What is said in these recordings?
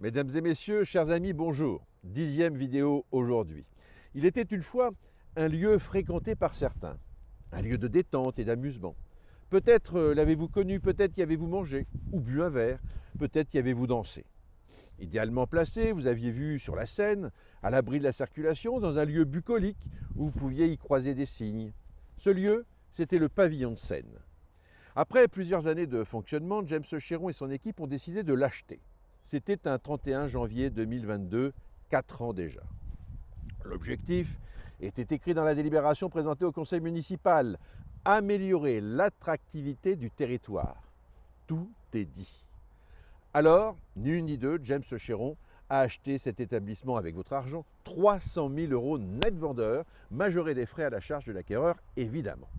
Mesdames et messieurs, chers amis, bonjour. 10e vidéo aujourd'hui. Il était une fois un lieu fréquenté par certains, un lieu de détente et d'amusement. Peut-être l'avez-vous connu, peut-être y avez-vous mangé, ou bu un verre, peut-être y avez-vous dansé. Idéalement placé, vous aviez vu sur la Seine, à l'abri de la circulation, dans un lieu bucolique où vous pouviez y croiser des cygnes. Ce lieu, c'était le pavillon de Seine. Après plusieurs années de fonctionnement, James Chéron et son équipe ont décidé de l'acheter. C'était un 31 janvier 2022, 4 ans déjà. L'objectif était écrit dans la délibération présentée au conseil municipal, améliorer l'attractivité du territoire. Tout est dit. Alors, ni une ni deux, James Chéron a acheté cet établissement avec votre argent, 300 000 € net vendeur, majoré des frais à la charge de l'acquéreur, évidemment.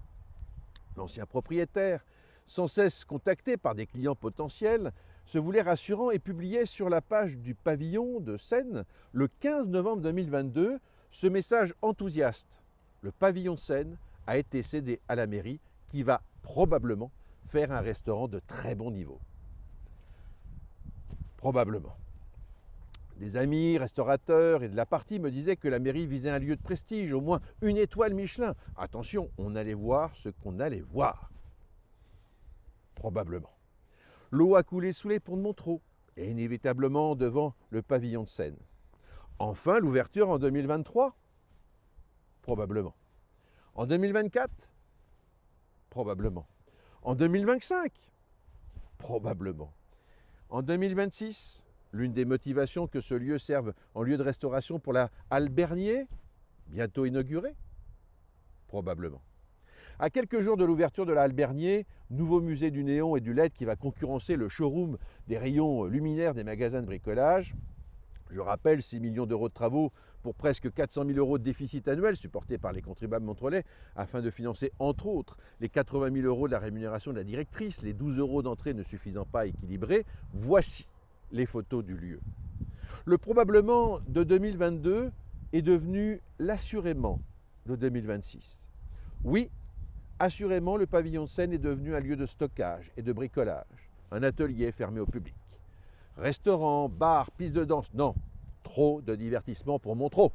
L'ancien propriétaire, sans cesse contacté par des clients potentiels, se voulait rassurant et publiait sur la page du pavillon de Seine, le 15 novembre 2022, ce message enthousiaste. Le pavillon de Seine a été cédé à la mairie qui va probablement faire un restaurant de très bon niveau. Probablement. Des amis, restaurateurs et de la partie me disaient que la mairie visait un lieu de prestige, au moins une étoile Michelin. Attention, on allait voir ce qu'on allait voir. Probablement. L'eau a coulé sous les ponts de Montreux et inévitablement devant le pavillon de Seine. Enfin, l'ouverture en 2023 ? Probablement. En 2024 ? Probablement. En 2025 ? Probablement. En 2026 ? L'une des motivations que ce lieu serve en lieu de restauration pour la Halle Bernier, bientôt inaugurée ? Probablement. À quelques jours de l'ouverture de la Halle Bernier, nouveau musée du néon et du LED qui va concurrencer le showroom des rayons luminaires des magasins de bricolage. Je rappelle 6 millions d'euros de travaux pour presque 400 000 € de déficit annuel supporté par les contribuables montrolais afin de financer entre autres les 80 000 € de la rémunération de la directrice, les 12 € d'entrée ne suffisant pas à équilibrer. Voici les photos du lieu. Le probablement de 2022 est devenu l'assurément de 2026. Oui, assurément, le pavillon de Seine est devenu un lieu de stockage et de bricolage, un atelier fermé au public. Restaurants, bars, pistes de danse, non, trop de divertissement pour mon trop.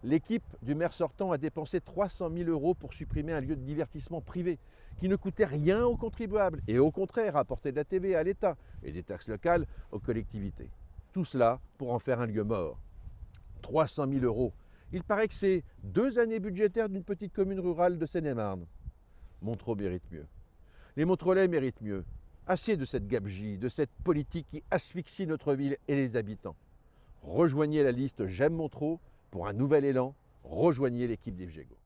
L'équipe du maire sortant a dépensé 300 000 € pour supprimer un lieu de divertissement privé qui ne coûtait rien aux contribuables et au contraire apportait de la TVA à l'État et des taxes locales aux collectivités. Tout cela pour en faire un lieu mort. 300 000 €. Il paraît que c'est 2 années budgétaires d'une petite commune rurale de Seine-et-Marne. Montreux mérite mieux. Les Montrolais méritent mieux. Assez de cette gabegie, de cette politique qui asphyxie notre ville et les habitants. Rejoignez la liste J'aime Montreux pour un nouvel élan. Rejoignez l'équipe d'Yves Gégaud.